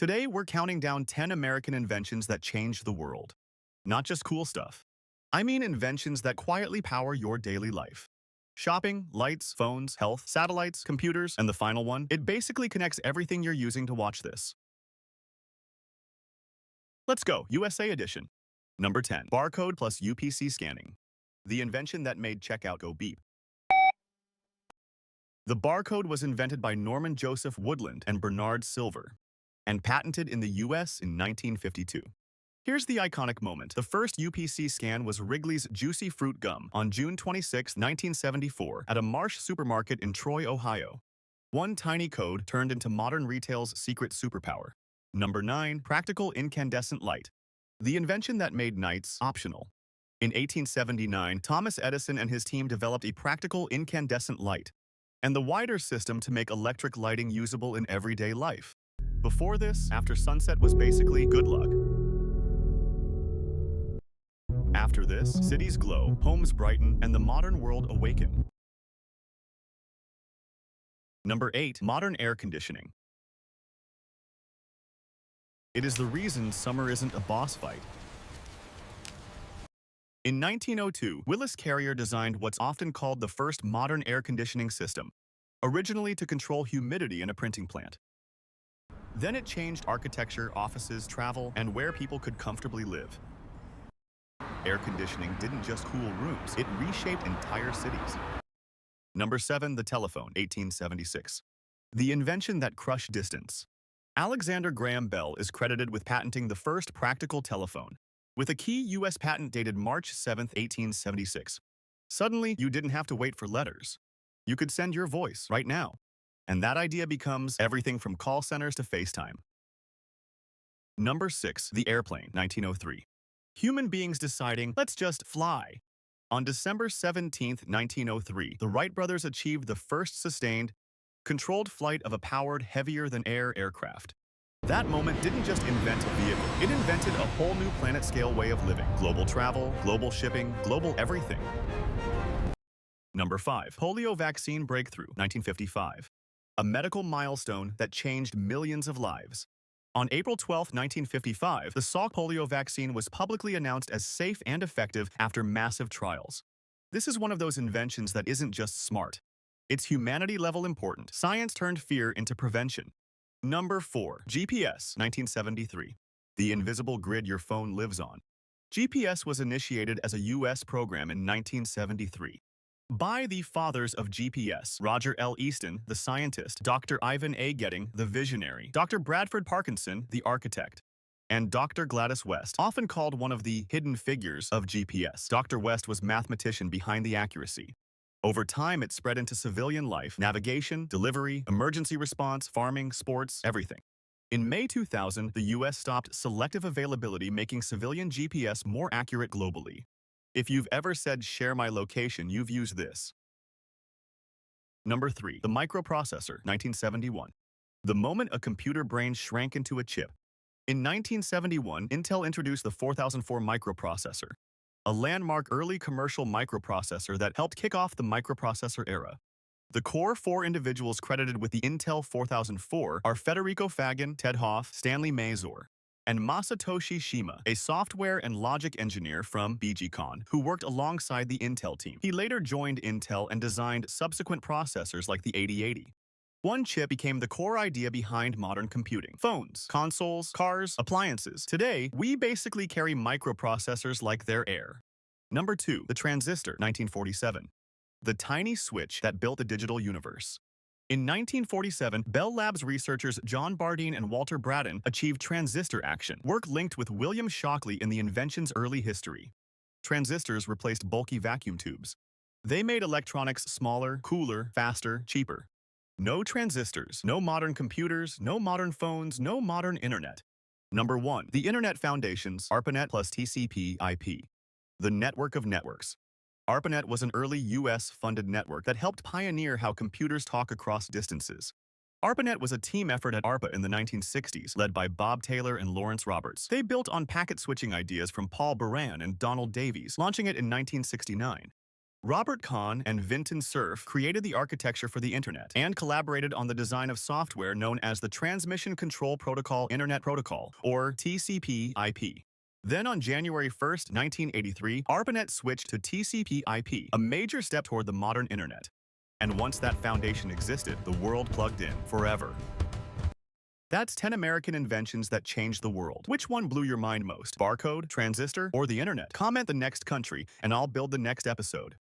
Today, we're counting down 10 American inventions that changed the world. Not just cool stuff. I mean inventions that quietly power your daily life. Shopping, lights, phones, health, satellites, computers, and the final one, it basically connects everything you're using to watch this. Let's go, USA edition. Number 10, barcode plus UPC scanning. The invention that made checkout go beep. The barcode was invented by Norman Joseph Woodland and Bernard Silver, and patented in the US in 1952. Here's the iconic moment. The first UPC scan was Wrigley's Juicy Fruit Gum on June 26, 1974, at a Marsh supermarket in Troy, Ohio. One tiny code turned into modern retail's secret superpower. Number 9, practical incandescent light. The invention that made nights optional. In 1879, Thomas Edison and his team developed a practical incandescent light and the wider system to make electric lighting usable in everyday life. Before this, after sunset was basically good luck. After this, cities glow, homes brighten, and the modern world awaken. Number 8, modern air conditioning. It is the reason summer isn't a boss fight. In 1902, Willis Carrier designed what's often called the first modern air conditioning system, originally to control humidity in a printing plant. Then it changed architecture, offices, travel, and where people could comfortably live. Air conditioning didn't just cool rooms, it reshaped entire cities. Number 7, the telephone, 1876. The invention that crushed distance. Alexander Graham Bell is credited with patenting the first practical telephone, with a key U.S. patent dated March 7, 1876. Suddenly, you didn't have to wait for letters. You could send your voice right now. And that idea becomes everything from call centers to FaceTime. Number 6, the airplane, 1903. Human beings deciding, let's just fly. On December 17, 1903, the Wright brothers achieved the first sustained, controlled flight of a powered, heavier-than-air aircraft. That moment didn't just invent a vehicle, it invented a whole new planet-scale way of living. Global travel, global shipping, global everything. Number 5, polio vaccine breakthrough, 1955. A medical milestone that changed millions of lives. On April 12, 1955, the Salk polio vaccine was publicly announced as safe and effective after massive trials. This is one of those inventions that isn't just smart. It's humanity-level important. Science turned fear into prevention. Number 4, GPS, 1973. The invisible grid your phone lives on. GPS was initiated as a U.S. program in 1973. By the fathers of GPS, Roger L. Easton, the scientist, Dr. Ivan A. Getting, the visionary, Dr. Bradford Parkinson, the architect, and Dr. Gladys West, often called one of the hidden figures of GPS. Dr. West was mathematician behind the accuracy. Over time, it spread into civilian life, navigation, delivery, emergency response, farming, sports, everything. In May 2000, the U.S. stopped selective availability, making civilian GPS more accurate globally. If you've ever said, share my location, you've used this. Number 3, the microprocessor, 1971. The moment a computer brain shrank into a chip. In 1971, Intel introduced the 4004 microprocessor, a landmark early commercial microprocessor that helped kick off the microprocessor era. The core 4 individuals credited with the Intel 4004 are Federico Fagan, Ted Hoff, Stanley Mazur, and Masatoshi Shima, a software and logic engineer from BGCon, who worked alongside the Intel team. He later joined Intel and designed subsequent processors like the 8080. One chip became the core idea behind modern computing. Phones, consoles, cars, appliances. Today, we basically carry microprocessors like they're air. Number 2, the transistor, 1947. The tiny switch that built the digital universe. In 1947, Bell Labs researchers John Bardeen and Walter Braden achieved transistor action, work linked with William Shockley in the invention's early history. Transistors replaced bulky vacuum tubes. They made electronics smaller, cooler, faster, cheaper. No transistors, no modern computers, no modern phones, no modern internet. Number 1, the Internet Foundation's ARPANET plus TCP/IP. The network of networks. ARPANET was an early U.S.-funded network that helped pioneer how computers talk across distances. ARPANET was a team effort at ARPA in the 1960s, led by Bob Taylor and Lawrence Roberts. They built on packet switching ideas from Paul Baran and Donald Davies, launching it in 1969. Robert Kahn and Vinton Cerf created the architecture for the Internet and collaborated on the design of software known as the Transmission Control Protocol Internet Protocol, or TCP/IP. Then on January 1st, 1983, ARPANET switched to TCP/IP, a major step toward the modern Internet. And once that foundation existed, the world plugged in forever. That's 10 American inventions that changed the world. Which one blew your mind most? Barcode, transistor, or the Internet? Comment the next country, and I'll build the next episode.